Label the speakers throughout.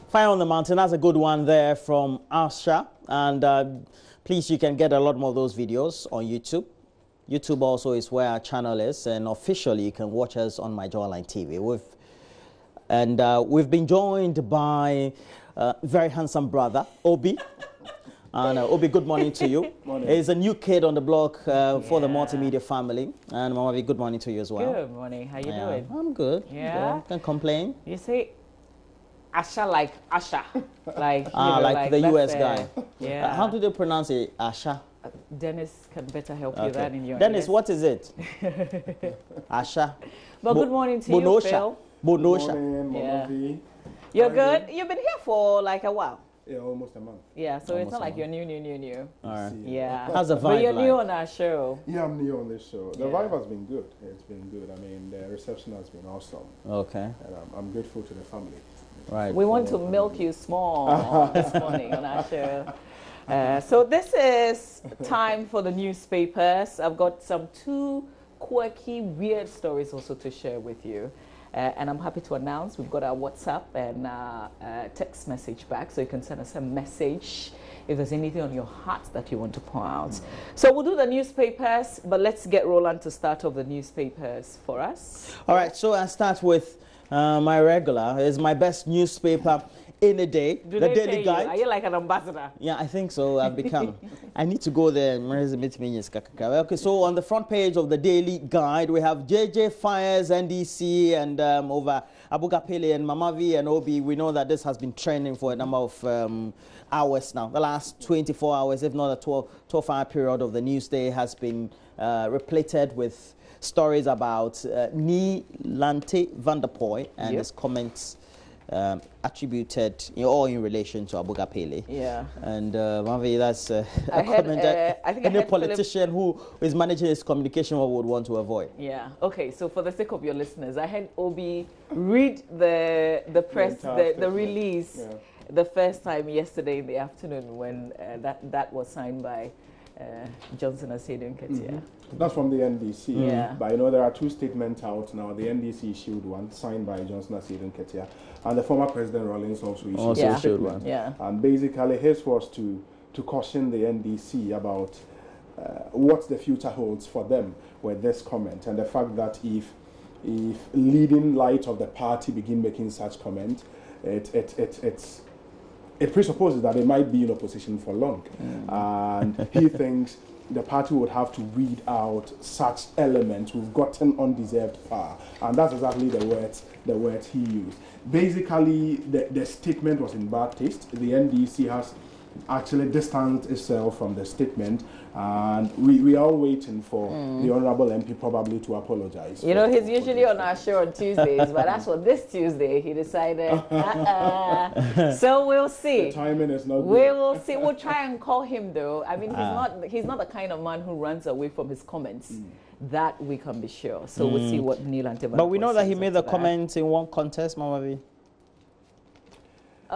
Speaker 1: Fire on the Mountain, that's a good one there from Asha. And please, you can get a lot more of those videos on YouTube. YouTube also is where our channel is, and officially you can watch us on My Jawline TV. We've been joined by very handsome brother, Obi. And Obi, good morning to you.
Speaker 2: Morning.
Speaker 1: He's a new kid on the block for the multimedia family. And Mamavi, good morning to you as well.
Speaker 3: Good morning. How you doing?
Speaker 1: I'm good.
Speaker 3: Yeah.
Speaker 1: Can't complain.
Speaker 3: You say Asha like Asha. Like,
Speaker 1: like the US guy.
Speaker 3: Yeah.
Speaker 1: How do they pronounce it? Asha?
Speaker 3: Dennis can better help you that in your
Speaker 1: Dennis,
Speaker 3: US.
Speaker 1: what is it? Asha.
Speaker 3: But good morning to you, Phil.
Speaker 1: Bonosha.
Speaker 2: Morning,
Speaker 3: Yeah.
Speaker 2: Mama.
Speaker 3: You're good? You've been here for like a while.
Speaker 2: Yeah, almost a month.
Speaker 3: Yeah, so
Speaker 1: Almost
Speaker 3: it's not
Speaker 1: a
Speaker 3: like
Speaker 1: month.
Speaker 3: you're new.
Speaker 1: All right.
Speaker 3: Yeah.
Speaker 1: How's the vibe
Speaker 3: But you're
Speaker 1: like?
Speaker 3: new on our show.
Speaker 2: Yeah, I'm new on this show. The
Speaker 3: Yeah.
Speaker 2: vibe has been good. It's been good. I mean, the reception has been awesome.
Speaker 1: Okay.
Speaker 2: And I'm grateful to the family.
Speaker 1: Right.
Speaker 3: We want to milk you small this morning on our show. So this is time for the newspapers. I've got some two quirky, weird stories also to share with you. And I'm happy to announce we've got our WhatsApp and text message back, so you can send us a message if there's anything on your heart that you want to pour out. So we'll do the newspapers, but let's get Roland to start off the newspapers for us.
Speaker 1: All right, so I start with my regular. It's my best newspaper in a day,
Speaker 3: Do
Speaker 1: the
Speaker 3: they
Speaker 1: Daily
Speaker 3: pay you?
Speaker 1: Guide.
Speaker 3: Are you like an ambassador?
Speaker 1: Yeah, I think so. I've become. I need to go there. Okay, so on the front page of the Daily Guide, we have JJ fires NDC and over Abugapele and Mamavi and Obi. We know that this has been trending for a number of hours now. The last 24 hours, if not a 12-hour period of the news day, has been repleted with stories about Nilante Vanderpoy and his comments attributed all in relation to Abugapele.
Speaker 3: Yeah.
Speaker 1: And Mavi, that's a
Speaker 3: I heard,
Speaker 1: comment that
Speaker 3: I think
Speaker 1: any
Speaker 3: Philip-
Speaker 1: politician who is managing his communication would want to avoid.
Speaker 3: Yeah. Okay. So for the sake of your listeners, I had Obi read the press, the release, the first time yesterday in the afternoon when that was signed by Johnson Asiedu Nketia.
Speaker 2: That's from the NDC.
Speaker 3: Yeah.
Speaker 2: But you know, there are two statements out now. The NDC issued one, signed by Johnson Asiedu Nketia, and the former President Rawlings also issued a statement.
Speaker 3: Yeah.
Speaker 2: And basically, his was to caution the NDC about what the future holds for them with this comment, and the fact that if leading light of the party begin making such comment, it presupposes that they might be in opposition for long. And he thinks the party would have to weed out such elements who've gotten undeserved power. And that's exactly the words he used. Basically, the statement was in bad taste. The NDC has actually distanced itself from the statement, and we are waiting for the Honorable MP probably to apologize.
Speaker 3: You know, he's usually on our show on Tuesdays, but as for this Tuesday, he decided, So we'll see.
Speaker 2: The timing is not good.
Speaker 3: We will see. We'll try and call him, though. I mean, he's not the kind of man who runs away from his comments. That we can be sure. So we'll see what Neil and
Speaker 1: But we know that he made the comments in one contest, Mamavi.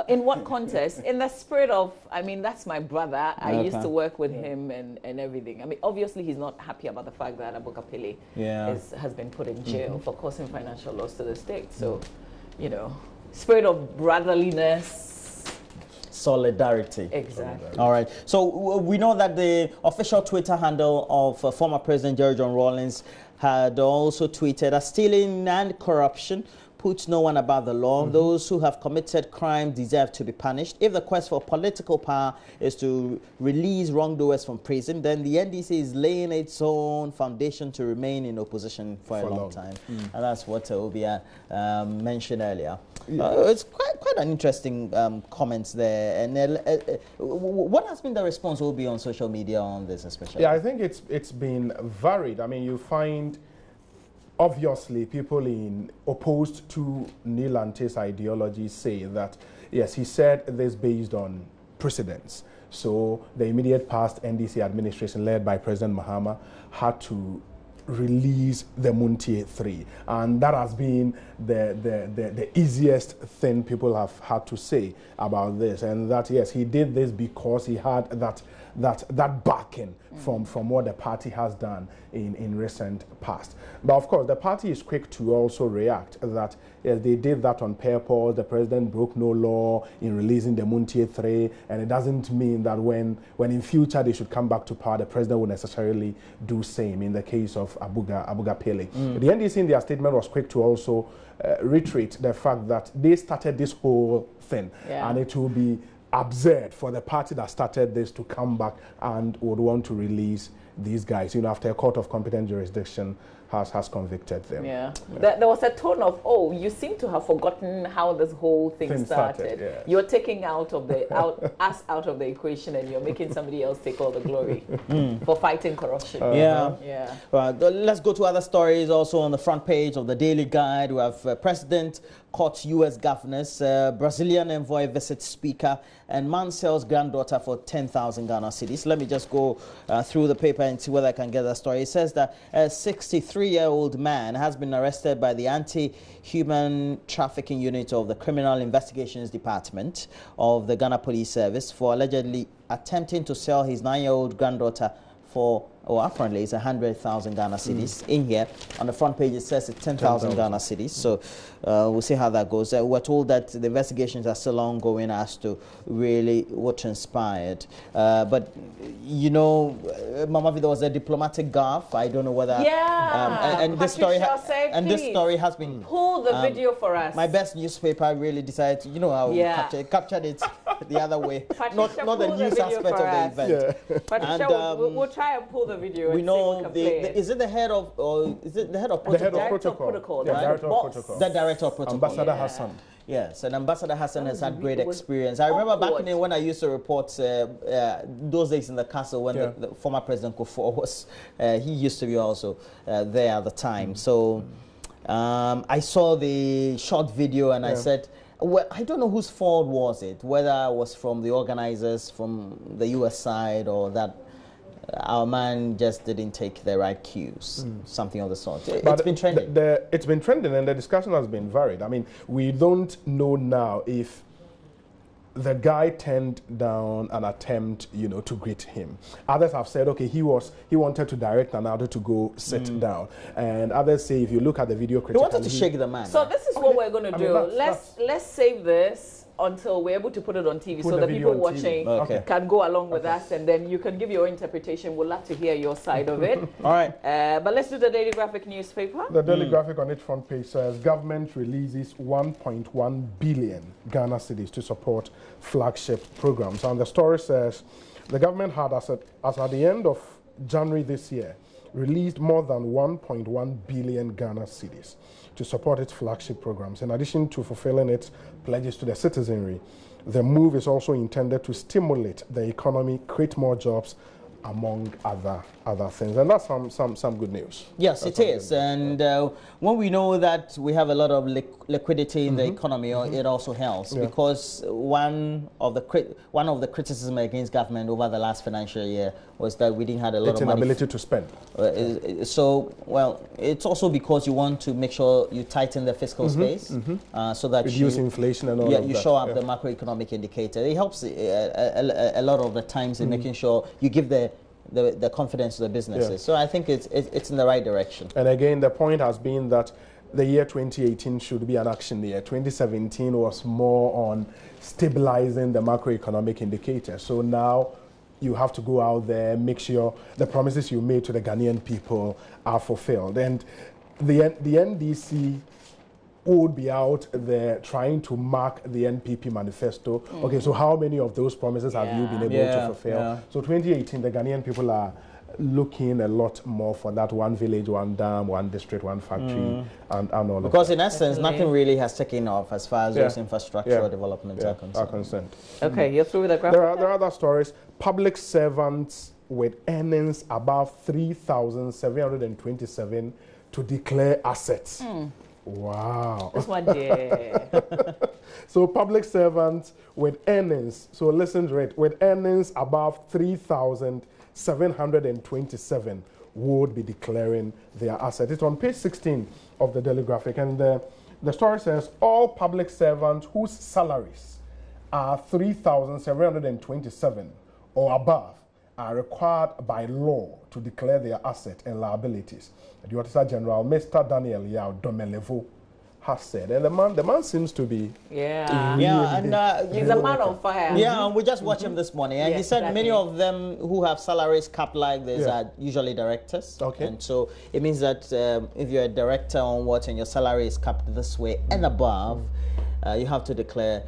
Speaker 3: In what contest? In the spirit of, I mean, that's my brother. I used to work with him and everything. I mean, obviously, he's not happy about the fact that Abugapele has been put in jail for causing financial loss to the state. So, you know, spirit of brotherliness.
Speaker 1: Solidarity.
Speaker 3: Exactly.
Speaker 1: All right. So we know that the official Twitter handle of former President Jerry John Rawlings had also tweeted that stealing and corruption puts no one above the law. Those who have committed crime deserve to be punished. If the quest for political power is to release wrongdoers from prison, then the NDC is laying its own foundation to remain in opposition for a long time. And that's what Obia mentioned earlier. It's quite an interesting comments there. And what has been the response, Obi, on social media on this especially?
Speaker 4: Yeah, I think it's been varied. I mean, you find obviously people opposed to Nilante's ideology say that, yes, he said this based on precedents. So the immediate past NDC administration led by President Mahama had to release the Muntie 3. And that has been the easiest thing people have had to say about this. And that, yes, he did this because he had that backing from what the party has done in recent past. But of course, the party is quick to also react that yes, they did that on purpose. The president broke no law in releasing the Muntie 3, and it doesn't mean that when in future they should come back to power, the president will necessarily do same in the case of Abuga Pele. The NDC in their statement was quick to also reiterate the fact that they started this whole thing, and it will be absurd for the party that started this to come back and would want to release these guys, after a court of competent jurisdiction has convicted them.
Speaker 3: There was a tone of, oh, you seem to have forgotten how this whole thing started. You're taking us out of the equation, and you're making somebody else take all the glory for fighting corruption.
Speaker 1: Let's go to other stories also on the front page of the Daily Guide. We have President courts U.S. governors, Brazilian envoy visits speaker, and man sells granddaughter for 10,000 Ghana cedis. Let me just go through the paper and see whether I can get that story. It says that a 63-year-old man has been arrested by the anti-human trafficking unit of the Criminal Investigations Department of the Ghana Police Service for allegedly attempting to sell his 9-year-old granddaughter for, apparently it's 100,000 Ghana cedis. In here, on the front page, it says it's 10,000 Ghana cedis. So we'll see how that goes. We're told that the investigations are still ongoing as to really what transpired. But, Mama, there was a diplomatic gaffe. I don't know whether... and this story has been...
Speaker 3: Pull the video for us.
Speaker 1: My best newspaper really decided to, how captured it the other way.
Speaker 3: Patricia,
Speaker 1: not the news aspect of the event.
Speaker 3: Patricia, we'll try and pull the video.
Speaker 1: We know is it the head of protocol?
Speaker 4: The head of protocol.
Speaker 1: The director of
Speaker 4: protocol.
Speaker 1: The director of protocol.
Speaker 4: Ambassador Hassan.
Speaker 1: Yes, and Ambassador Hassan has had great experience. I remember back in when I used to report those days in the castle when the former President Kufuor was, he used to be also there at the time. So I saw the short video and I said, well, I don't know whose fault was it, whether it was from the organizers, from the US side, or that our man just didn't take the right cues, something of the sort. It's been trending.
Speaker 4: It's been trending, and the discussion has been varied. I mean, we don't know now if the guy turned down an attempt, to greet him. Others have said, okay, he wanted to direct another to go sit down. And others say, if you look at the video critically...
Speaker 1: He wanted to shake the man.
Speaker 3: So this is what we're going to do. Let's save this until we're able to put it on TV so the people watching can go along with us, and then you can give your interpretation. We'd love to hear your side of it.
Speaker 1: All right.
Speaker 3: But let's do the Daily Graphic newspaper.
Speaker 4: The Daily Graphic on its front page says government releases 1.1 billion Ghana cedis to support flagship programs. And the story says the government had, as at the end of January this year, released more than 1.1 billion Ghana cedis to support its flagship programs. In addition to fulfilling its pledges to the citizenry, the move is also intended to stimulate the economy, create more jobs, among other things. And that's some good news.
Speaker 1: Yes, it is. And when we know that we have a lot of liquidity in the economy, it also helps, because one of the criticism against government over the last financial year was that we didn't have a lot of money.
Speaker 4: Inability to spend.
Speaker 1: It's also because you want to make sure you tighten the fiscal space so that
Speaker 4: reduce inflation and all of that.
Speaker 1: You show up the macroeconomic indicator. It helps a lot of the times in making sure you give the confidence to the businesses. So I think it's in the right direction.
Speaker 4: And again, the point has been that the year 2018 should be an action year. 2017 was more on stabilizing the macroeconomic indicator. So now you have to go out there, make sure the promises you made to the Ghanaian people are fulfilled. And the NDC would be out there trying to mark the NPP manifesto. Okay, so how many of those promises have you been able to fulfill? So 2018, the Ghanaian people are looking a lot more for that one village, one dam, one district, one factory, and all of that.
Speaker 1: Because in essence, nothing really has taken off as far as those infrastructural developments are concerned.
Speaker 3: Okay, you're through with the graphic.
Speaker 4: There are other stories. Public servants with earnings above 3,727 to declare assets. Wow.
Speaker 3: This one, yeah.
Speaker 4: So public servants with earnings, so listen to it, with earnings above 3,727 would be declaring their asset. It's on page 16 of the Daily Graphic, and the story says all public servants whose salaries are 3,727 or above are required by law to declare their asset and liabilities. The Auditor General, Mr. Daniel Yao Domelevo, has said, and the man seems to be
Speaker 3: he's a man on fire.
Speaker 1: Yeah, we just watched him this morning, and
Speaker 3: Yes,
Speaker 1: he said
Speaker 3: exactly.
Speaker 1: many of them who have salaries capped like this are usually directors.
Speaker 4: Okay.
Speaker 1: And so it means that if you're a director on what and your salary is capped this way and above, you have to declare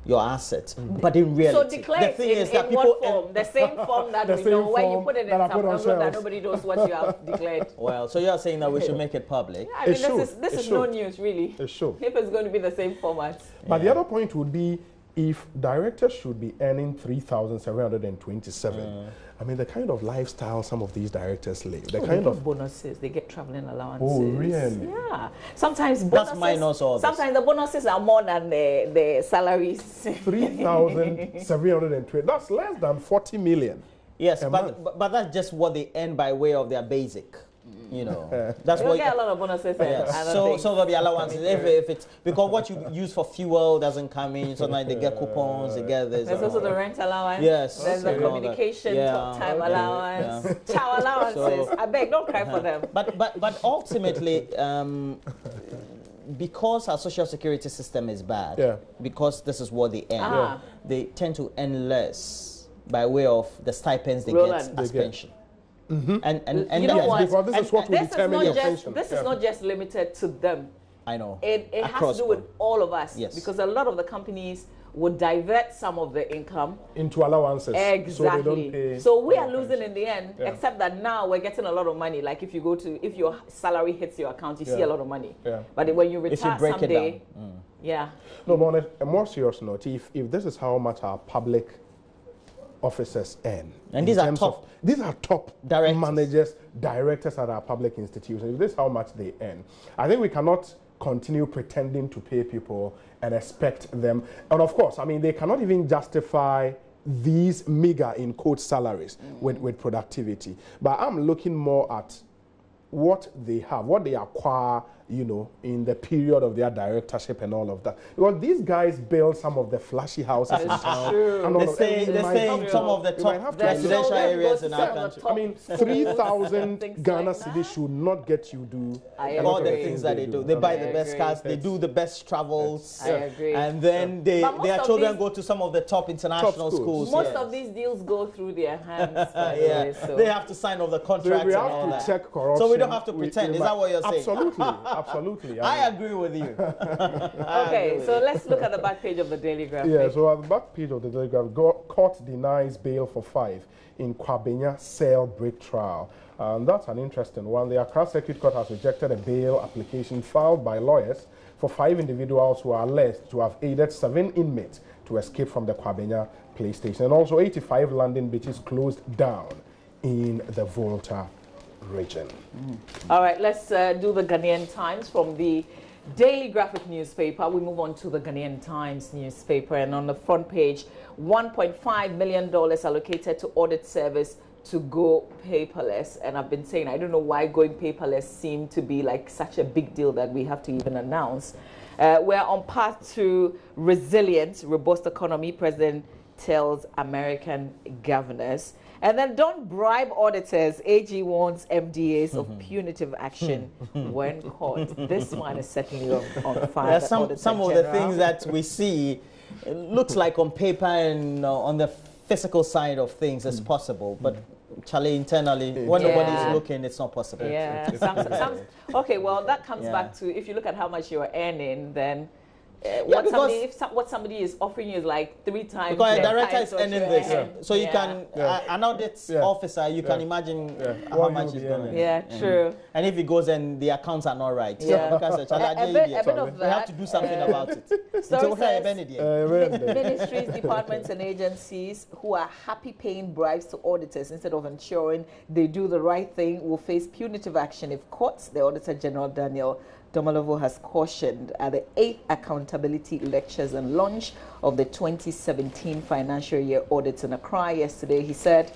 Speaker 1: your assets. But in reality,
Speaker 3: So declare
Speaker 1: the thing
Speaker 3: it
Speaker 1: is
Speaker 3: in
Speaker 1: that
Speaker 3: what
Speaker 1: people
Speaker 3: form? The same form that
Speaker 4: The
Speaker 3: we
Speaker 4: same
Speaker 3: know when you
Speaker 4: form
Speaker 3: put it in
Speaker 4: that I
Speaker 3: some
Speaker 4: put on
Speaker 3: envelope that
Speaker 4: shelves.
Speaker 3: nobody knows what you have declared.
Speaker 1: Well, so you're saying that we should make it public.
Speaker 3: I mean,
Speaker 4: It
Speaker 3: this
Speaker 4: should.
Speaker 3: is no news, really.
Speaker 4: It should.
Speaker 3: If it's going to be the same format.
Speaker 4: But the other point would be if directors should be earning 3,727. I mean, the kind of lifestyle some of these directors live, the
Speaker 3: They
Speaker 4: kind
Speaker 3: get
Speaker 4: of
Speaker 3: bonuses, they get traveling allowances.
Speaker 4: Oh, really?
Speaker 3: Yeah. Sometimes bonuses.
Speaker 1: minus all this.
Speaker 3: Sometimes the bonuses are more than the salaries.
Speaker 4: 3,720. That's less than 40 million.
Speaker 1: Yes,
Speaker 4: a
Speaker 1: but that's just what they earn by way of their basic. You know, that's
Speaker 3: You'll
Speaker 1: what.
Speaker 3: get a lot of bonuses.
Speaker 1: Yes.
Speaker 3: And
Speaker 1: So there'll be allowances if it's because what you use for fuel doesn't come in. Sometimes they get coupons, they get this.
Speaker 3: there's also the rent allowance.
Speaker 1: Yes.
Speaker 3: There's
Speaker 1: Okay.
Speaker 3: the communication talk time allowance, chow allowances. I beg, don't cry for them.
Speaker 1: But ultimately, because our social security system is bad, because this is what they earn, they tend to earn less by way of the stipends they
Speaker 3: Roland.
Speaker 1: get as pension. And
Speaker 3: You know
Speaker 1: yes,
Speaker 3: what?
Speaker 4: because this is what will determine your pension.
Speaker 3: This is not just limited to them.
Speaker 1: I know.
Speaker 3: It has
Speaker 1: Across
Speaker 3: to do with
Speaker 1: board.
Speaker 3: all of us.
Speaker 1: Yes.
Speaker 3: Because a lot of the companies would divert some of the income.
Speaker 4: into allowances.
Speaker 3: Exactly.
Speaker 4: So they don't pay.
Speaker 3: So we are losing in the end,
Speaker 4: Yeah.
Speaker 3: except that now we're getting a lot of money. Like if your salary hits your account, you see a lot of money.
Speaker 4: Yeah.
Speaker 3: But when you
Speaker 1: If you
Speaker 3: retire
Speaker 1: break it
Speaker 3: someday,
Speaker 1: down.
Speaker 3: yeah.
Speaker 4: No, but on a more serious note, if this is how much our public officers earn,
Speaker 1: And
Speaker 4: in
Speaker 1: these are
Speaker 4: terms
Speaker 1: top
Speaker 4: of- these are top
Speaker 1: directors.
Speaker 4: managers, directors at our public institutions. If this is how much they earn, I think we cannot continue pretending to pay people and expect them. And of course, I mean, they cannot even justify these meager in quote salaries with productivity. But I'm looking more at what they have, what they acquire, you know, in the period of their directorship and all of that. Because these guys build some of the flashy houses in town.
Speaker 3: true.
Speaker 4: and all
Speaker 1: They
Speaker 4: of-
Speaker 1: say
Speaker 4: you
Speaker 1: they
Speaker 4: might
Speaker 1: say
Speaker 4: have
Speaker 1: in
Speaker 4: to-
Speaker 1: some of the
Speaker 4: you might
Speaker 1: top
Speaker 4: have to-
Speaker 1: residential
Speaker 3: So they'll
Speaker 1: areas
Speaker 3: go
Speaker 1: in
Speaker 3: to
Speaker 1: our
Speaker 3: some of the
Speaker 1: country.
Speaker 3: top
Speaker 4: I mean,
Speaker 3: schools,
Speaker 4: 3,000
Speaker 3: things
Speaker 4: Ghana
Speaker 3: like
Speaker 4: cedis
Speaker 3: that.
Speaker 4: should not get you do
Speaker 3: I
Speaker 4: a lot
Speaker 1: All
Speaker 4: of
Speaker 1: the
Speaker 3: agree.
Speaker 1: things that they do. They buy the
Speaker 3: I
Speaker 1: best
Speaker 3: agree.
Speaker 1: cars, they do the best travels.
Speaker 3: I agree.
Speaker 1: And then
Speaker 3: But most
Speaker 1: their
Speaker 3: of
Speaker 1: children
Speaker 3: these-
Speaker 1: go to some of the top international
Speaker 4: Top schools.
Speaker 1: schools.
Speaker 3: Most
Speaker 1: yes.
Speaker 3: of these deals go through their hands. by the way, so.
Speaker 1: They have to sign off the
Speaker 4: So
Speaker 1: contracts
Speaker 4: we
Speaker 1: and all
Speaker 4: have
Speaker 1: that.
Speaker 4: to check corruption.
Speaker 1: So we don't have to pretend. Is that what you're saying?
Speaker 4: Absolutely, absolutely.
Speaker 1: I
Speaker 4: mean,
Speaker 1: agree with you.
Speaker 3: Okay, so let's look at the back page of the Daily Graphic.
Speaker 4: Yeah, so at the back page of the Telegraph, court denies bail for 5 in Kwabenya cell break trial. And that's an interesting one. The Accra Circuit Court has rejected a bail application filed by lawyers for 5 individuals who are alleged to have aided 7 inmates to escape from the Kwabenya police station. And also 85 London beaches closed down in the Volta region.
Speaker 3: All right, let's do the Ghanaian Times from the Daily Graphic newspaper. We move on to the Ghanaian Times newspaper, and on the front page, $1.5 million allocated to audit service to go paperless. And I've been saying, I don't know why going paperless seemed to be like such a big deal that we have to even announce. We're on path to resilient, robust economy, President tells American governors. And then don't bribe auditors. AG warns MDAs of punitive action when caught. This one is certainly on fire.
Speaker 1: There are some of the things that we see, it looks like on paper and on the physical side of things it's possible, but Charlie, internally, when nobody's looking, it's not possible.
Speaker 3: Yeah. Okay, well, that comes back to, if you look at how much you're earning, then what somebody is offering you is like 3 times.
Speaker 1: Because a
Speaker 3: 10
Speaker 1: director
Speaker 3: times
Speaker 1: is
Speaker 3: what
Speaker 1: earning
Speaker 3: you
Speaker 1: this.
Speaker 3: earn.
Speaker 1: So you can, an audit officer, you can imagine how
Speaker 4: What
Speaker 1: much
Speaker 4: you'll
Speaker 1: he's
Speaker 4: be
Speaker 1: going
Speaker 4: earning.
Speaker 3: Yeah, true.
Speaker 1: And if he goes and the accounts are not right,
Speaker 3: Yeah.
Speaker 1: because
Speaker 3: A bit of
Speaker 1: we have
Speaker 3: that.
Speaker 1: to do something about it.
Speaker 3: So
Speaker 1: So
Speaker 3: it says,
Speaker 4: Really?
Speaker 3: ministries, departments, and agencies who are happy paying bribes to auditors instead of ensuring they do the right thing will face punitive action if caught. The Auditor General Daniel Domelevo has cautioned at the 8th Accountability Lectures and launch of the 2017 financial year audits in Accra yesterday. He said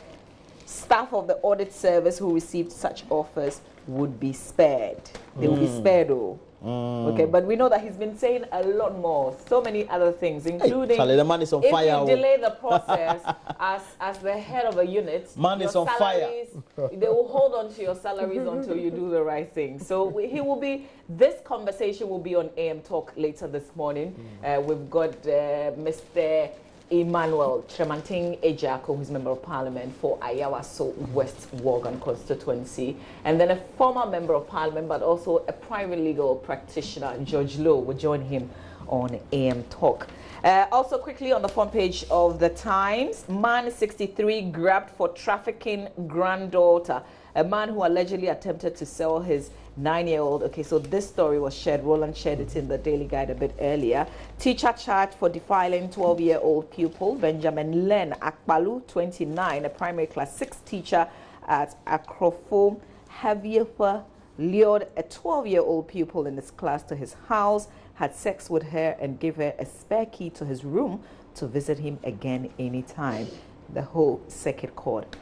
Speaker 3: staff of the audit service who received such offers would be spared. They will be spared, though. Okay, but we know that he's been saying a lot more, so many other things, including
Speaker 1: Charlie, the man is on
Speaker 3: if
Speaker 1: fire.
Speaker 3: you delay the process as the head of a unit,
Speaker 1: Man is on fire.
Speaker 3: They will hold on to your salaries until you do the right thing. So he will be. This conversation will be on AM Talk later this morning. We've got Mr. Emmanuel Tremantin Ejako, who's Member of Parliament for Ayawaso West Worgan constituency, and then a former Member of Parliament, but also a private legal practitioner, George Lowe, will join him on AM Talk. Also, quickly on the front page of the Times, man 63 grabbed for trafficking granddaughter. A man who allegedly attempted to sell his 9-year-old. Okay, so this story was shared. Roland shared it in the Daily Guide a bit earlier. Teacher charged for defiling 12-year-old pupil. Benjamin Len Akpalu, 29, a primary class 6 teacher at Akrofo Haviefa, lured a 12-year-old pupil in his class to his house, had sex with her, and gave her a spare key to his room to visit him again anytime. The whole circuit court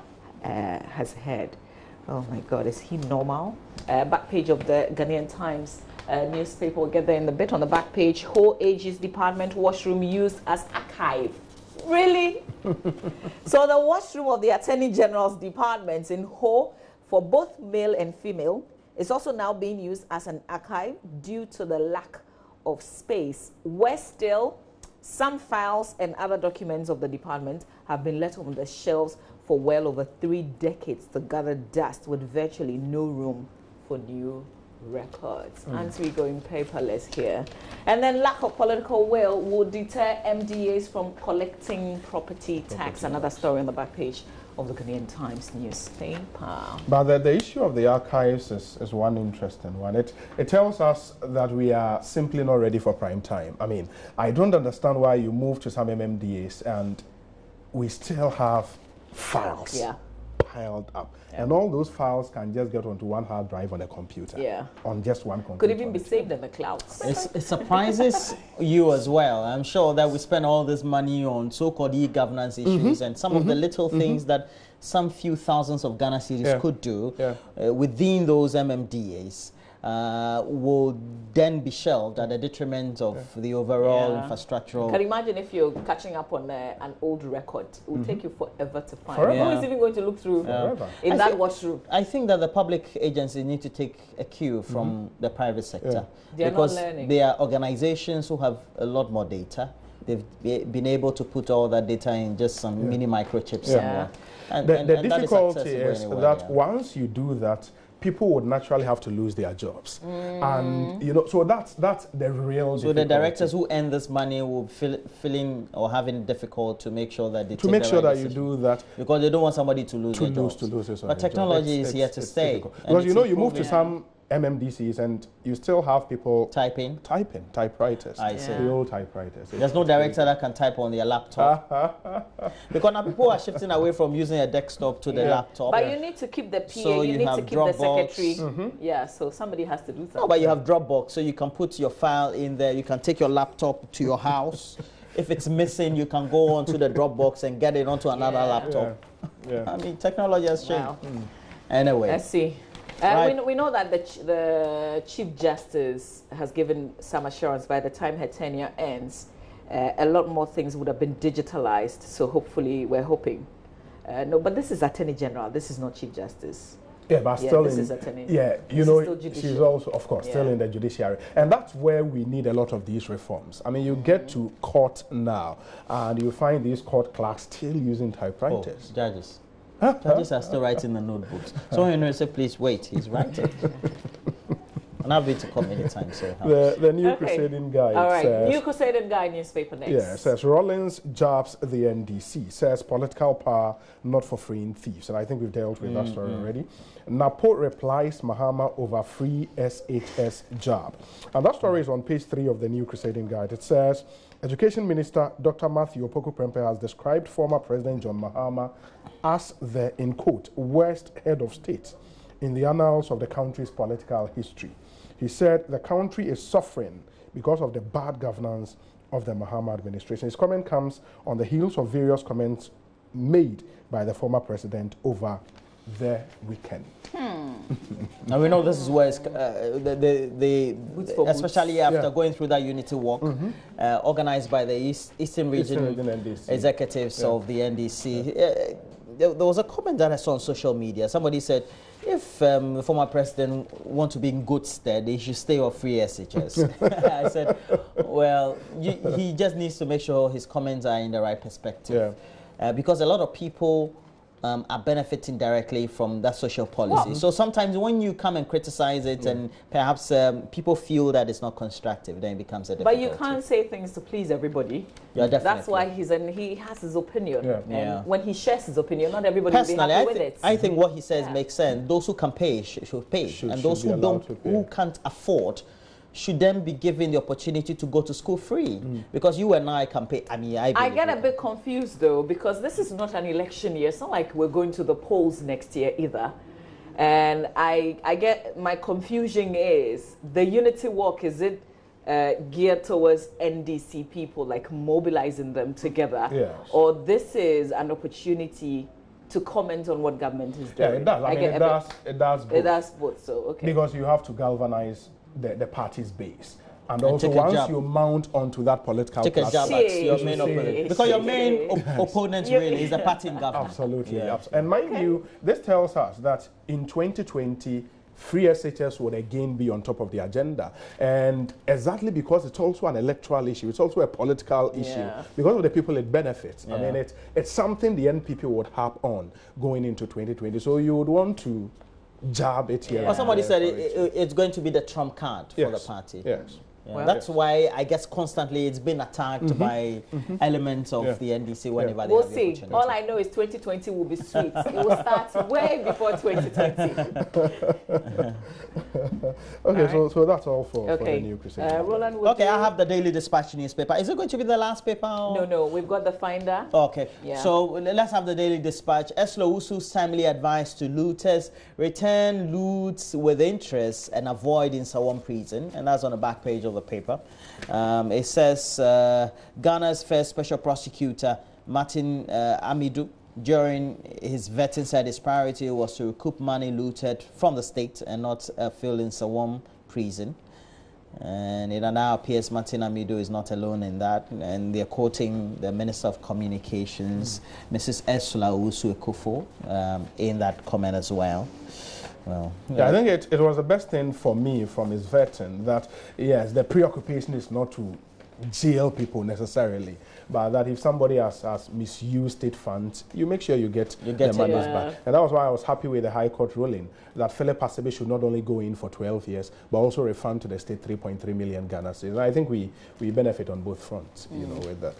Speaker 3: has heard. Oh my God, is he normal? Back page of the Ghanaian Times newspaper. We'll get there in a bit. On the back page, Ho Ages Department washroom used as archive. Really? So the washroom of the Attorney General's department in Ho, for both male and female, is also now being used as an archive due to the lack of space, where still some files and other documents of the department have been left on the shelves for well over 3 decades to gather dust, with virtually no room for new records. And we going paperless here. And then lack of political will would deter MDAs from collecting property tax. Another story on the back page of the Ghanaian Times newspaper.
Speaker 4: But the issue of the archives is one interesting one. It tells us that we are simply not ready for prime time. I mean, I don't understand why you move to some MMDAs and we still have files piled up. And all those files can just get onto one hard drive on a computer. On just one computer.
Speaker 3: Could even be saved in the clouds.
Speaker 1: It surprises you as well. I'm sure that we spend all this money on so-called e-governance issues and some of the little things that some few thousands of Ghana cedis could do within those MMDAs. Will then be shelved at the detriment of the overall infrastructural.
Speaker 3: Can you imagine if you're catching up on an old record? It will take you forever to find. Who is even going to look through in that washroom? I
Speaker 1: think that the public agencies need to take a cue from the private sector.
Speaker 3: They're
Speaker 1: because
Speaker 3: not learning.
Speaker 1: There are organizations who have a lot more data. They've been able to put all that data in just some mini microchips somewhere. And
Speaker 4: the difficulty is that once you do that, people would naturally have to lose their jobs. And, you know, so that's the real difficulty.
Speaker 1: So the directors who earn this money will feeling or having it difficult to make sure that they
Speaker 4: to make sure that you do that.
Speaker 1: Because they don't want somebody to lose their jobs. But technology is here to stay.
Speaker 4: Because, you know, you move to some MMDCs and you still have people
Speaker 1: typewriters.
Speaker 4: I see. The old typewriters.
Speaker 1: There's no director that can type on their laptop. Because now people are shifting away from using a desktop to the laptop.
Speaker 3: But you need to keep the PA,
Speaker 1: so
Speaker 3: you need to keep the secretary.
Speaker 1: Yeah,
Speaker 3: so somebody has to do something.
Speaker 1: No, but you have Dropbox, so you can put your file in there. You can take your laptop to your house. If it's missing, you can go onto the Dropbox and get it onto another laptop. I mean, technology has changed. Anyway.
Speaker 3: Let's see. We know that the Chief Justice has given some assurance by the time her tenure ends, a lot more things would have been digitalized. So hopefully, we're hoping. No, but this is Attorney General. This is not Chief Justice.
Speaker 4: Yeah, but still
Speaker 3: this is Attorney.
Speaker 4: You know, she's also, of course, still in the judiciary. And that's where we need a lot of these reforms. I mean, you get to court now, and you find these court clerks still using typewriters.
Speaker 1: Judges. Judges are still writing the notebooks. So when you say, please wait, he's writing. And I'll be to come anytime, so
Speaker 4: the New Crusading Guide.
Speaker 3: All right, says, New Crusading Guide newspaper next.
Speaker 4: Yeah, says Rollins jabs the NDC, says political power not for freeing thieves. And I think we've dealt with that story already. Napo replies Mahama over free SHS jab. And that story is on page 3 of the New Crusading Guide. It says, Education Minister Dr. Matthew Opoku-Prempeh has described former President John Mahama as the, in quote, worst head of state in the annals of the country's political history. He said the country is suffering because of the bad governance of the Mahama administration. His comment comes on the heels of various comments made by the former president over the weekend.
Speaker 1: And we know this is where it's, especially after going through that unity walk organized by the Eastern Region
Speaker 4: NDC.
Speaker 1: executives of the NDC. There was a comment that I saw on social media. Somebody said, if the former president wants to be in good stead, he should stay off free SHS. I said, well, he just needs to make sure his comments are in the right perspective. Because a lot of people are benefiting directly from that social policy. So sometimes when you come and criticize it and perhaps people feel that it's not constructive, then it becomes a difficult.
Speaker 3: But you can't say things to please everybody.
Speaker 1: Yeah, definitely.
Speaker 3: That's why he has his opinion. And when he shares his opinion, not everybody will be happy with it.
Speaker 1: I think what he says makes sense. Those who can pay should pay. And those who don't, who can't afford, should then be given the opportunity to go to school free. Because you and I can pay. I mean, I
Speaker 3: get a bit confused though, because this is not an election year. It's not like we're going to the polls next year either. And I get, my confusion is, the unity walk, is it geared towards NDC people, like mobilizing them together? Or this is an opportunity to comment on what government is doing?
Speaker 4: Yeah, it does. I mean, it does both.
Speaker 3: It does both, so okay.
Speaker 4: Because you have to galvanize the party's base. And also, once you mount onto that political platform,
Speaker 1: your main opponent. Because your main opponent really is the party in government.
Speaker 4: Absolutely. And mind you, this tells us that in 2020, free SHS would again be on top of the agenda. And exactly because it's also an electoral issue, it's also a political issue. Because of the people it benefits. I mean, it's something the NPP would harp on going into 2020. So you would want to jab it here.
Speaker 1: Well, somebody said it's going to be the trump card for the party. Well, that's why I guess constantly it's been attacked by elements of the NDC whenever they have the opportunity.
Speaker 3: All I know is 2020 will be sweet. It will start way before 2020.
Speaker 4: So that's all for the new crusade.
Speaker 3: Roland,
Speaker 1: I have the Daily Dispatch newspaper. Is it going to be the last paper? Or?
Speaker 3: No, we've got the Finder.
Speaker 1: Okay, so let's have the Daily Dispatch. Eslo Usu's timely advice to looters: return loots with interest and avoid in Sawam prison. And that's on the back page of the paper. It says Ghana's first special prosecutor, Martin Amidu, during his vetting, said his priority was to recoup money looted from the state and not fill in Sawam prison. And it now appears Martin Amidu is not alone in that, and they're quoting the Minister of Communications, Mrs. Esla Usu Ekufo, in that comment as well. Well,
Speaker 4: I think it was the best thing for me from his vetting that, yes, the preoccupation is not to jail people necessarily, but that if somebody has misused state funds, you make sure you get their monies back. And that was why I was happy with the High Court ruling that Philip Hasebe should not only go in for 12 years, but also refund to the state 3.3 million Ghana cedis. And I think we benefit on both fronts, you know, with that.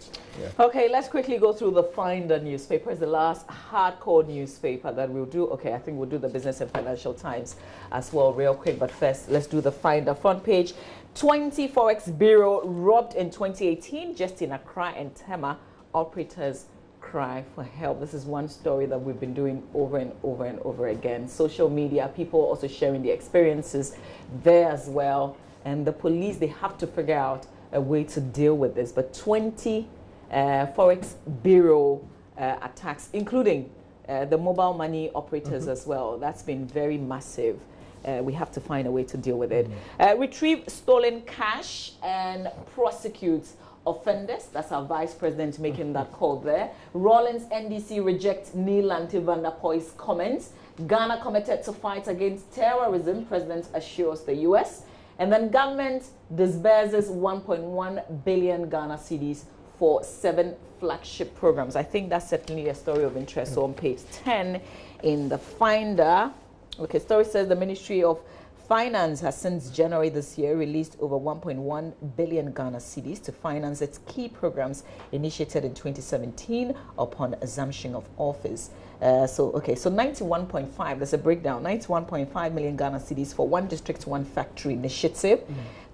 Speaker 3: Okay, let's quickly go through the Finder newspaper. It's the last hardcore newspaper that we'll do. Okay, I think we'll do the Business and Financial Times as well real quick, but first, let's do the Finder front page. 20 Forex Bureau robbed in 2018, just in Accra and Tema. Operators cry for help. This is one story that we've been doing over and over and over again. Social media, people also sharing their experiences there as well. And the police, they have to figure out a way to deal with this. But 20 Forex Bureau attacks, including the mobile money operators as well. That's been very massive. We have to find a way to deal with it. Retrieve stolen cash and prosecute offenders. That's our Vice President making that call there. Rawlings NDC rejects Neil Van der Poy's comments. Ghana committed to fight against terrorism, President assures the US. And then government disburses 1.1 billion Ghana cedis for 7 flagship programs. I think that's certainly a story of interest. So on page 10 in the Finder. Okay, story says the Ministry of Finance has since January this year released over 1.1 billion Ghana cedis to finance its key programs initiated in 2017 upon assumption of office. So 91.5, there's a breakdown, 91.5 million Ghana cedis for One District, One Factory initiative,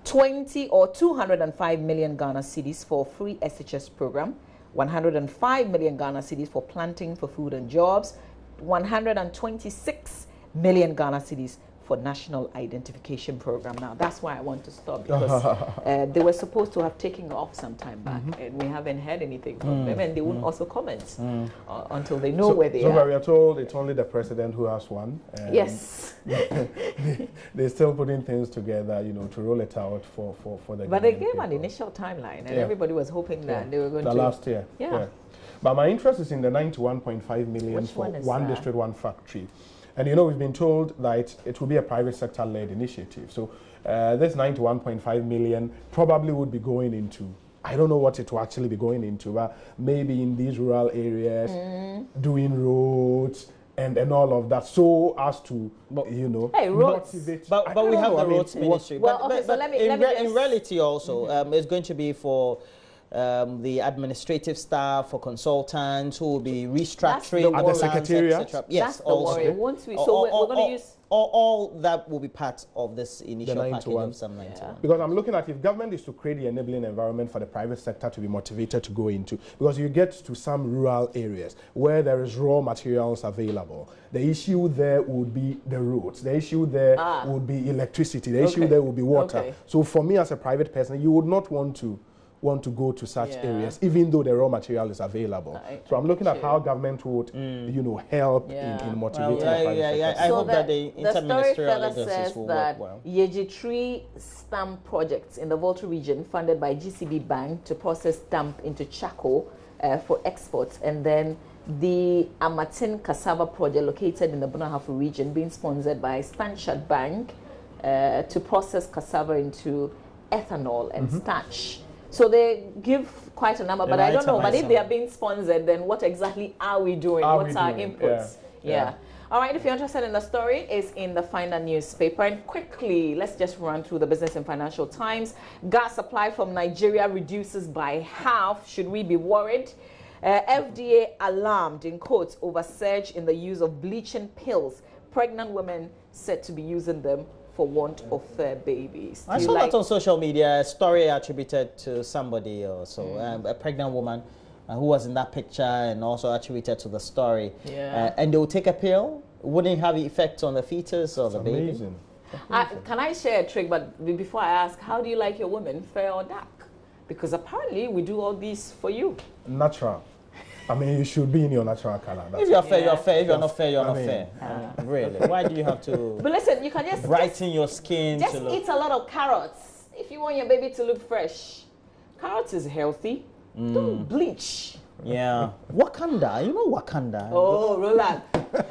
Speaker 3: 205 million Ghana cedis for free SHS program, 105 million Ghana cedis for planting for food and jobs, 126 million Ghana cedis for National Identification Program. Now, that's why I want to stop, because they were supposed to have taken off some time back, and we haven't heard anything from them, and they won't also comment until they know where they are.
Speaker 4: So we are told it's only the president who has one.
Speaker 3: Yes.
Speaker 4: They're still putting things together, you know, to roll it out for the
Speaker 3: But they gave an initial timeline, and everybody was hoping that they were going to...
Speaker 4: last year. Yeah. But my interest is in the 91.5 million for one district, one factory. And you know, we've been told that it will be a private sector-led initiative. So this 91.5 million probably would be going into, I don't know what it will actually be going into, but maybe in these rural areas, doing roads and all of that, so as to, you know,
Speaker 3: motivate.
Speaker 1: But we have the roads ministry.
Speaker 3: Well, okay, so let me
Speaker 1: in reality also, it's going to be for the administrative staff, for consultants who will be restructuring
Speaker 4: at the secretariat.
Speaker 1: Yes,
Speaker 3: that's the worry. Once we, so we're going to use
Speaker 1: all that will be part of this initial package of some 91.
Speaker 4: Because I'm looking at, if government is to create the enabling environment for the private sector to be motivated to go into, because you get to some rural areas where there is raw materials available. The issue there would be the roads. The issue there would be electricity. The issue there would be water. So for me as a private person, you would not want to go to such areas, even though the raw material is available. So I'm looking at how government would, you know, help in motivating.
Speaker 1: I hope that the interministerial agencies will work well.
Speaker 3: Yeji 3 stamp projects in the Volta region, funded by GCB Bank to process stamp into charcoal for exports, and then the Amatin Cassava project located in the Bunahafu region, being sponsored by Stanchart Bank to process cassava into ethanol and starch. So they give quite a number, but I don't know. But if they are being sponsored, then what exactly are we doing? What's our inputs? All right, if you're interested in the story, it's in the Finder newspaper. And quickly, let's just run through the Business and Financial Times. Gas supply from Nigeria reduces by half. Should we be worried? FDA alarmed, in quotes, over surge in the use of bleaching pills. Pregnant women said to be using them for want of babies.
Speaker 1: I saw that on social media, a story attributed to somebody or so, a pregnant woman who was in that picture, and also attributed to the story. And they would take a pill, wouldn't have effect on the fetus or the baby.
Speaker 4: Amazing.
Speaker 3: Can I share a trick? But before I ask, how do you like your women, fair or dark? Because apparently we do all these for you.
Speaker 4: Natural. I mean, you should be in your natural color.
Speaker 1: If you're fair, you're fair. If you're not fair, you're not fair. Really? Why do you have to
Speaker 3: But listen, you can just
Speaker 1: brighten your skin?
Speaker 3: Just eat a lot of carrots if you want your baby to look fresh. Carrots is healthy. Don't bleach.
Speaker 1: Yeah. Wakanda. You know Wakanda.
Speaker 3: Oh, Roland.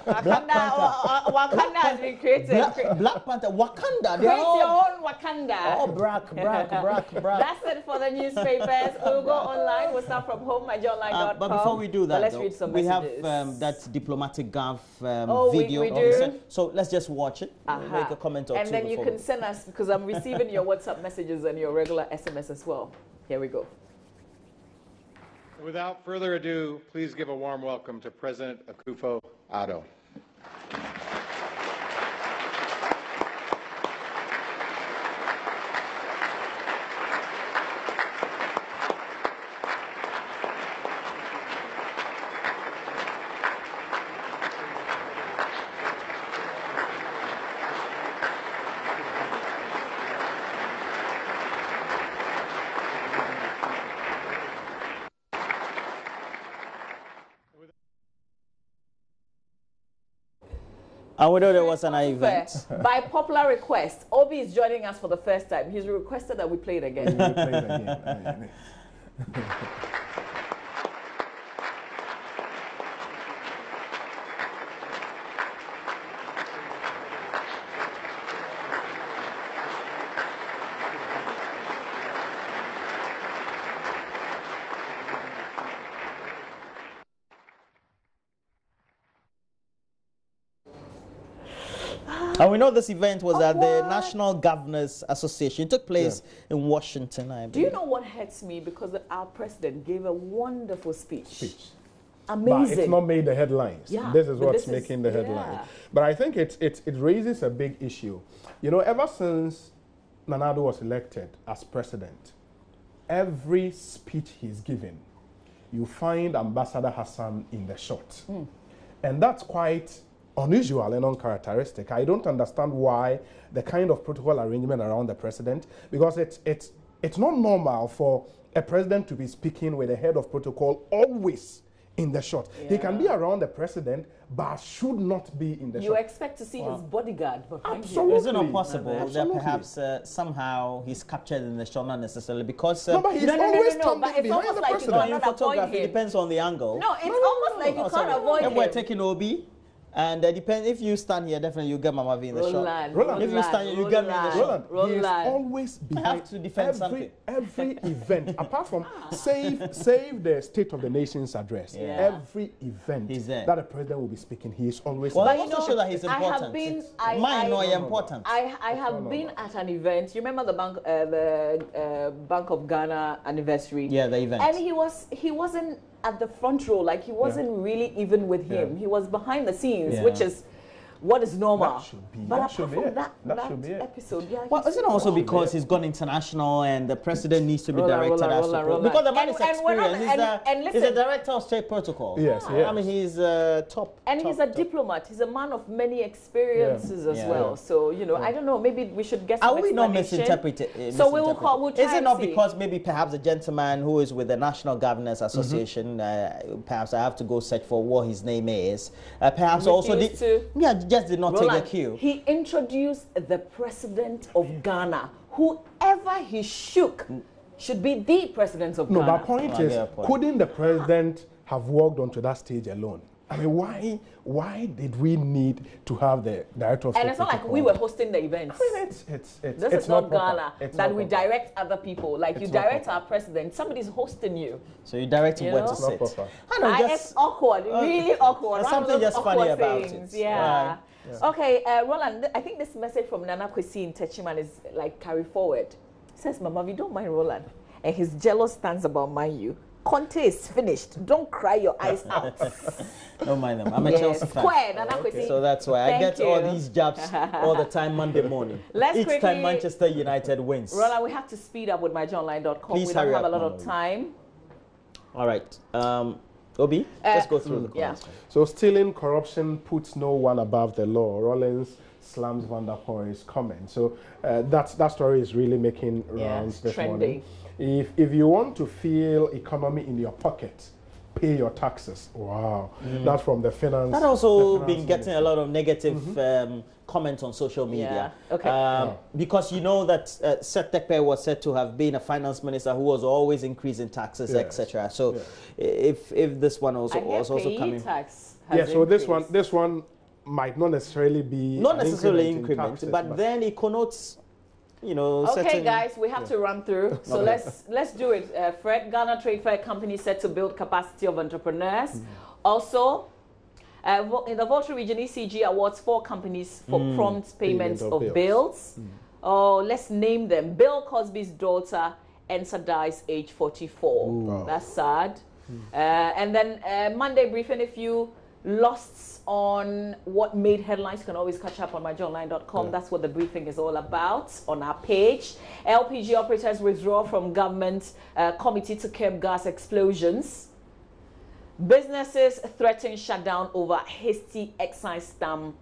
Speaker 3: Wakanda has been created.
Speaker 1: Black Panther. Wakanda.
Speaker 3: Create your own Wakanda.
Speaker 1: Oh, brack.
Speaker 3: That's it for the newspapers. We'll go online. We'll start from home, myjoyonline.com.
Speaker 1: But before we do that,
Speaker 3: let's read some
Speaker 1: messages. We have that diplomatic gaffe video.
Speaker 3: We do.
Speaker 1: So let's just watch it. Make a comment or two.
Speaker 3: And then you can send us, because I'm receiving your WhatsApp messages and your regular SMS as well. Here we go.
Speaker 5: Without further ado, please give a warm welcome to President Akufo-Addo.
Speaker 1: And we know there was an event.
Speaker 3: By popular request, Obi is joining us for the first time. He's requested that we play it again.
Speaker 1: And we know this event was at the National Governors Association. It took place in Washington, I believe.
Speaker 3: Do you know what hurts me? Because our president gave a wonderful speech. Amazing.
Speaker 4: But it's not made the headlines. This is what's making the headlines. But I think it raises a big issue. You know, ever since Nana Addo was elected as president, every speech he's given, you find Ambassador Hassan in the shot. And that's quite unusual and uncharacteristic. I don't understand why the kind of protocol arrangement around the president, because it's not normal for a president to be speaking with a head of protocol always in the shot.
Speaker 3: Yeah.
Speaker 4: He can be around the president, but should not be in the shot.
Speaker 3: You expect to see his bodyguard behind
Speaker 4: Absolutely.
Speaker 3: you.
Speaker 1: Is it not possible that
Speaker 4: Absolutely.
Speaker 1: perhaps somehow he's captured in the shot, not necessarily because
Speaker 4: No, but he's always standing
Speaker 3: but it's
Speaker 4: behind
Speaker 3: almost
Speaker 4: the
Speaker 3: like you
Speaker 4: president.
Speaker 3: cannot avoid
Speaker 1: photography
Speaker 3: him.
Speaker 1: depends on the angle.
Speaker 3: No, it's almost like you can't avoid
Speaker 1: If
Speaker 3: him.
Speaker 1: we're taking Obi, and depends if you stand here, definitely you get Mama V in the shot.
Speaker 4: Roland.
Speaker 1: If you stand here, you get me in the shot.
Speaker 4: Roland, he is always behind
Speaker 1: to defend something.
Speaker 4: every event, apart from save the State of the Nation's address.
Speaker 1: Yeah.
Speaker 4: Every event
Speaker 1: He's there.
Speaker 4: that the president will be speaking, he is always
Speaker 1: Well,
Speaker 4: there.
Speaker 1: that also shows that he's important.
Speaker 3: I have been.
Speaker 1: Mine not important.
Speaker 3: I have been at an event. You remember the Bank of Ghana anniversary?
Speaker 1: Yeah, the event.
Speaker 3: And he wasn't at the front row. Like he wasn't really even with him.
Speaker 4: Yeah.
Speaker 3: He was behind the scenes,
Speaker 1: Yeah.
Speaker 3: which is what is normal.
Speaker 4: That should be-
Speaker 3: But
Speaker 4: that
Speaker 3: apart
Speaker 4: should be
Speaker 3: from
Speaker 4: it.
Speaker 3: that
Speaker 4: Should be it.
Speaker 3: episode, yeah.
Speaker 1: Well, isn't it also because he's gone international and the president needs to be directed as to
Speaker 3: Roland.
Speaker 1: because the man is
Speaker 3: And we're not-
Speaker 1: experienced.
Speaker 3: and
Speaker 1: He's
Speaker 3: listen-
Speaker 1: a director of state protocol.
Speaker 4: Yes,
Speaker 1: I
Speaker 4: yes.
Speaker 1: mean, he's top.
Speaker 3: And he's a
Speaker 1: top.
Speaker 3: diplomat. He's a man of many experiences as
Speaker 1: Yeah.
Speaker 3: well. So, I don't know. Maybe we should get some
Speaker 1: Are we not
Speaker 3: explanation.
Speaker 1: misinterpreting?
Speaker 3: So we'll try
Speaker 1: Is it
Speaker 3: and
Speaker 1: not
Speaker 3: see.
Speaker 1: because maybe perhaps a gentleman who is with the National Governors Association, perhaps I have to go search for what his name is, perhaps also
Speaker 3: Refused to-
Speaker 1: just did not
Speaker 3: Roland,
Speaker 1: take a cue.
Speaker 3: He introduced the president of Ghana. Whoever he should be the president of
Speaker 4: No,
Speaker 3: Ghana.
Speaker 4: but point
Speaker 1: I
Speaker 4: is,
Speaker 1: get a point.
Speaker 4: couldn't the president have walked onto that stage alone? I mean, why did we need to have the director of
Speaker 3: And
Speaker 4: state
Speaker 3: it's not like
Speaker 4: protocol?
Speaker 3: we were hosting the events.
Speaker 4: I mean, it's
Speaker 3: This is
Speaker 4: not
Speaker 3: not
Speaker 4: proper.
Speaker 3: Ghana
Speaker 4: It's
Speaker 3: that
Speaker 4: not
Speaker 3: we
Speaker 4: proper.
Speaker 3: direct other people. Like you
Speaker 4: It's not
Speaker 3: direct
Speaker 4: proper.
Speaker 3: our president, somebody's hosting you.
Speaker 1: So you direct him
Speaker 3: You
Speaker 1: where
Speaker 3: know?
Speaker 1: to
Speaker 3: It's
Speaker 4: not
Speaker 1: sit.
Speaker 4: proper.
Speaker 1: I know,
Speaker 3: It's
Speaker 1: just
Speaker 3: awkward, really awkward. One of
Speaker 1: something
Speaker 3: those
Speaker 1: just funny
Speaker 3: awkward
Speaker 1: about
Speaker 3: things.
Speaker 1: it.
Speaker 3: Yeah.
Speaker 1: Right.
Speaker 3: Okay, Roland, I think this message from Nana Kwesi in Techiman is like carry forward. It says, Mama, we don't mind Roland. And his jealous stance about mind you. Conte is finished. Don't cry your eyes out.
Speaker 1: don't mind them. I'm a
Speaker 3: Yes,
Speaker 1: Chelsea fan.
Speaker 3: square, Nana Kwesi.
Speaker 1: So that's why I
Speaker 3: Thank
Speaker 1: get all
Speaker 3: you.
Speaker 1: these jabs all the time Monday morning.
Speaker 3: Let's
Speaker 1: Each
Speaker 3: quickly-
Speaker 1: time Manchester United wins.
Speaker 3: Roland, we have to speed up with myjohnline.com.
Speaker 1: Please
Speaker 3: We don't
Speaker 1: hurry
Speaker 3: have a
Speaker 1: up,
Speaker 3: lot of
Speaker 1: Mama.
Speaker 3: time.
Speaker 1: All right. Obi, let's go through the
Speaker 3: Yeah.
Speaker 1: comments.
Speaker 4: So stealing corruption puts no one above the law. Rollins slams Van der Poel's comment. So that story is really making rounds
Speaker 3: it's
Speaker 4: this
Speaker 3: trending.
Speaker 4: morning. If you want to feel economy in your pocket, pay your taxes. Wow, that's from the finance.
Speaker 1: That also
Speaker 4: the
Speaker 1: been
Speaker 4: finance
Speaker 1: getting a lot of negative comments on social media.
Speaker 3: Yeah, okay.
Speaker 1: Because you know that Seth Tekpe was said to have been a finance minister who was always increasing taxes,
Speaker 4: Yes.
Speaker 1: etc. So if this one also
Speaker 3: I
Speaker 1: was
Speaker 3: hear
Speaker 1: also
Speaker 3: payee
Speaker 1: coming,
Speaker 3: tax has
Speaker 4: Yeah, so
Speaker 3: increased.
Speaker 4: this one might not necessarily be
Speaker 1: not
Speaker 4: an
Speaker 1: necessarily
Speaker 4: in
Speaker 1: increment,
Speaker 4: taxes,
Speaker 1: but then it connotes,
Speaker 3: Okay,
Speaker 1: certain.
Speaker 3: guys, we have to run through. So let's do it. Fred, Ghana Trade Fair Company set to build capacity of entrepreneurs. Also, in the Volta Region, ECG awards 4 companies for prompt payments
Speaker 4: Payment
Speaker 3: of
Speaker 4: of
Speaker 3: bills. Oh, let's name them. Bill Cosby's daughter, Ensa dies age 44.
Speaker 4: Wow.
Speaker 3: That's sad. And then Monday briefing, if you lost on what made headlines, you can always catch up on myjohnline.com. That's what the briefing is all about on our page. LPG operators withdraw from government committee to curb gas explosions. Businesses threaten shutdown over hasty excise stamp.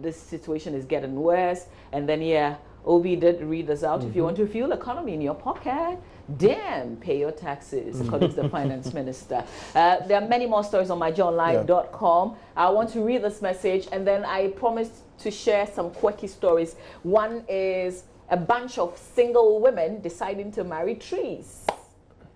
Speaker 3: This situation is getting worse. And then, Obi did read this out. If you want to fuel economy in your pocket, damn, pay your taxes, according to the finance minister. There are many more stories on myjohnline.com. I want to read this message, and then I promised to share some quirky stories. One is a bunch of single women deciding to marry trees.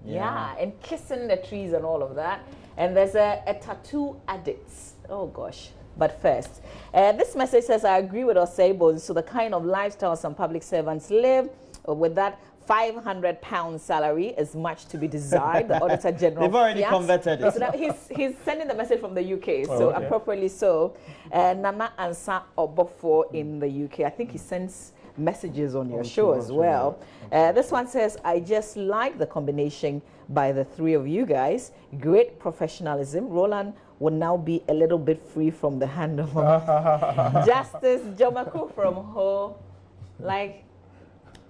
Speaker 3: Yeah, and kissing the trees and all of that. And there's a tattoo addict. Oh, gosh. But first, this message says, I agree with Osebo. So the kind of lifestyle some public servants live with that £500 salary is much to be desired. The Auditor General.
Speaker 1: They've already converted it.
Speaker 3: So now he's sending the message from the UK, so
Speaker 4: okay.
Speaker 3: appropriately so. Nana Ansa Obofo in the UK. I think he sends messages on your show as well. This one says, I just like the combination by the 3 of you guys. Great professionalism. Roland will now be a little bit free from the hand of Justice Jomaku from Ho. Like,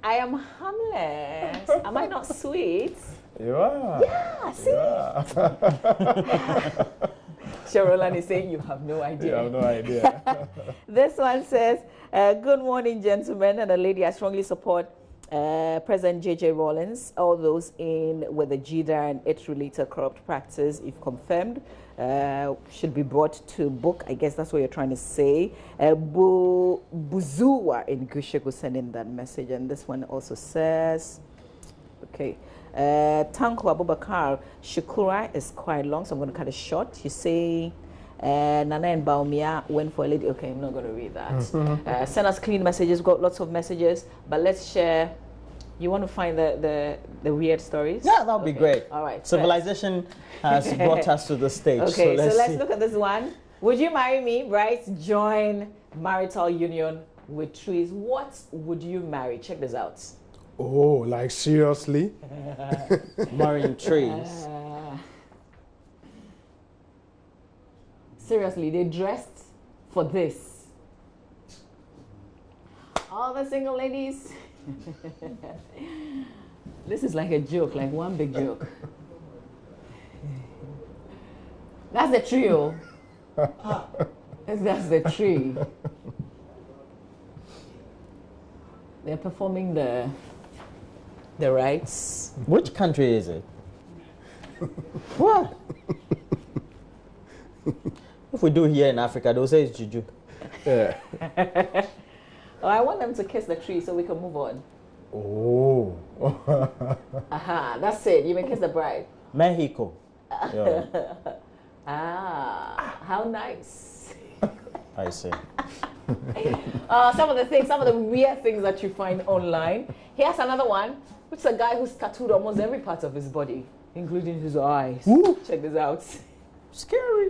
Speaker 3: I am harmless. Am I not sweet?
Speaker 4: You are.
Speaker 3: Yeah, see? Roland is saying you have no idea.
Speaker 4: You have no idea.
Speaker 3: This one says, good morning, gentlemen, and a lady. I strongly support President J.J. Rawlings, all those in with the JIDA and its related corrupt practice, if confirmed, should be brought to book. I guess that's what you're trying to say. Buzuwa in Gushegu sending that message. And this one also says, okay, Tanko Abubakar, Shukura is quite long, so I'm going to cut it short. You say, Nana and Baumia went for a lady. Okay, I'm not going to read that. Send us clean messages. Got lots of messages, but let's share. You want to find the weird stories?
Speaker 1: Yeah, that would be great.
Speaker 3: All right.
Speaker 1: Civilization has brought us to the stage.
Speaker 3: Okay,
Speaker 1: so let's
Speaker 3: look at this one. Would you marry me? Brides join marital union with trees. What would you marry? Check this out.
Speaker 4: Oh, like seriously?
Speaker 1: marrying trees.
Speaker 3: Seriously, they dressed for this. All the single ladies. This is like a joke, like one big joke. That's the trio. That's the tree. They're performing the rites.
Speaker 1: Which country is it? What? If we do here in Africa, they'll say it's juju.
Speaker 4: Yeah.
Speaker 3: Oh, I want them to kiss the tree so we can move on.
Speaker 4: Oh.
Speaker 3: Aha, that's it. You may kiss the bride.
Speaker 1: Mexico. Yeah,
Speaker 3: How nice.
Speaker 1: I see.
Speaker 3: Some of the weird things that you find online. Here's another one, which is a guy who's tattooed almost every part of his body, including his eyes.
Speaker 1: Ooh.
Speaker 3: Check this out.
Speaker 1: Scary.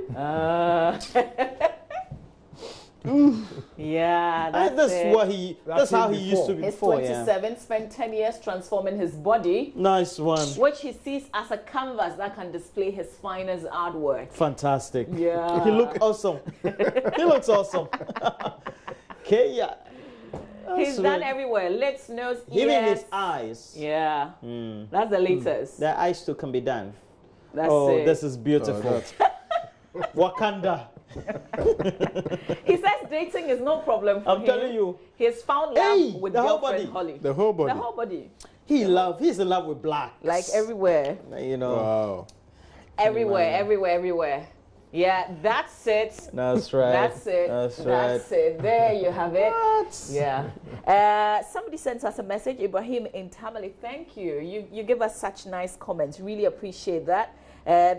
Speaker 3: Yeah,
Speaker 1: That's how he used to be
Speaker 3: He's
Speaker 1: before.
Speaker 3: 27,
Speaker 1: Yeah.
Speaker 3: spent 10 years transforming his body,
Speaker 1: Nice one.
Speaker 3: which he sees as a canvas that can display his finest artwork.
Speaker 1: Fantastic.
Speaker 3: Yeah.
Speaker 1: He looks awesome. He looks awesome. Okay, yeah.
Speaker 3: He's done everywhere. Lips, nose, ears.
Speaker 1: Even his eyes.
Speaker 3: Yeah. That's the latest.
Speaker 1: Their eyes too can be done.
Speaker 3: That's
Speaker 1: Oh,
Speaker 3: it.
Speaker 1: this is beautiful. Wakanda.
Speaker 3: He says dating is no problem for him.
Speaker 1: I'm telling you.
Speaker 3: He's found love
Speaker 1: Hey,
Speaker 3: with
Speaker 1: the whole
Speaker 3: girlfriend
Speaker 1: body.
Speaker 3: Holly.
Speaker 4: The whole body.
Speaker 3: The whole body.
Speaker 1: He's in love with black.
Speaker 3: Like everywhere.
Speaker 1: You know.
Speaker 4: Wow.
Speaker 3: Everywhere. Yeah, that's it.
Speaker 1: That's right.
Speaker 3: That's it.
Speaker 1: That's right.
Speaker 3: That's it. There you have it.
Speaker 1: What?
Speaker 3: Yeah. Somebody sent us a message. Ibrahim in Tamale, thank you. You give us such nice comments. Really appreciate that.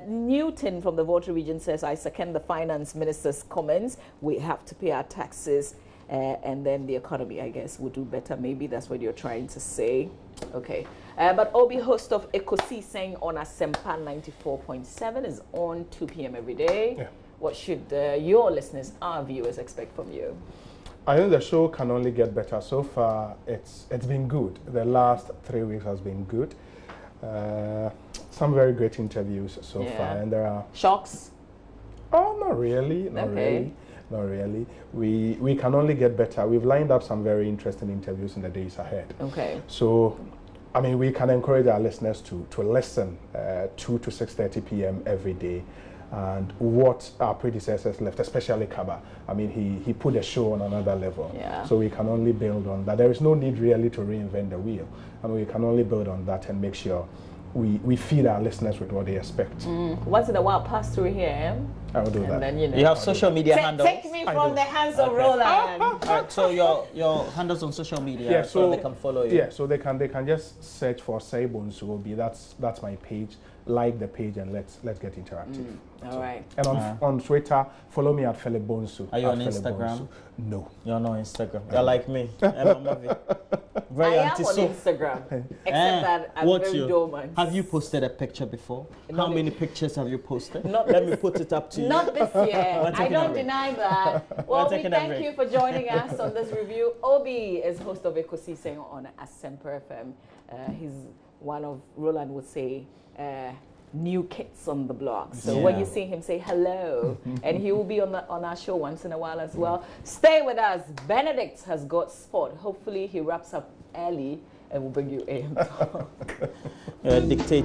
Speaker 3: Newton from the Volta region says, I second the finance minister's comments. We have to pay our taxes and then the economy, I guess, will do better. Maybe that's what you're trying to say. Okay. But Obi, host of Ekosi, saying on Asempa 94.7 is on 2 p.m. every day.
Speaker 4: Yeah.
Speaker 3: What should your listeners, our viewers, expect from you?
Speaker 4: I think the show can only get better. So far, it's been good. The last 3 weeks has been good. Some very great interviews so far, and there are
Speaker 3: Shocks?
Speaker 4: Oh, not really. Not really. We can only get better. We've lined up some very interesting interviews in the days ahead.
Speaker 3: Okay.
Speaker 4: So, I mean, we can encourage our listeners to listen 2 to 6:30 p.m. every day. And what our predecessors left, especially Kaba, I mean, he put the show on another level.
Speaker 3: Yeah.
Speaker 4: So we can only build on that. There is no need really to reinvent the wheel. I mean, we can only build on that and make sure we feed our listeners with what they expect.
Speaker 3: Once in a while, pass through here.
Speaker 4: I will do that.
Speaker 3: And then, you know.
Speaker 1: You have social media handles.
Speaker 3: Take me from the hands of Roland.
Speaker 1: Alright, so your handles on social media,
Speaker 4: Yeah,
Speaker 1: so they can follow you.
Speaker 4: Yeah, so they can just search for Saibonsu. That's my page. Like the page and let's get interactive.
Speaker 3: All right.
Speaker 4: And on Twitter, follow me at Philip Bonsu.
Speaker 1: Are you on
Speaker 4: Philip
Speaker 1: Instagram?
Speaker 4: Bonsu. No.
Speaker 1: You're not on Instagram. You're like me. Very
Speaker 3: I am on
Speaker 1: anti-so.
Speaker 3: Instagram, except that I'm
Speaker 1: What's
Speaker 3: very
Speaker 1: your-
Speaker 3: dormant.
Speaker 1: Have you posted a picture before? How many pictures have you posted?
Speaker 3: Not
Speaker 1: Let
Speaker 3: this-
Speaker 1: me put it up to you.
Speaker 3: Not this year. I
Speaker 1: taking a
Speaker 3: don't
Speaker 1: break.
Speaker 3: deny that. Well, we
Speaker 1: taking a
Speaker 3: thank
Speaker 1: break.
Speaker 3: you for joining us on this review. Obi is host of Ekosi saying on Asempa FM. He's one of, Roland would say, new kids on the block. So when
Speaker 1: Yeah.
Speaker 3: you see him, say hello. And he will be on our show once in a while as well. Stay with us. Benedict has got sport. Hopefully he wraps up early and will bring you AM Talk.
Speaker 1: Dictate.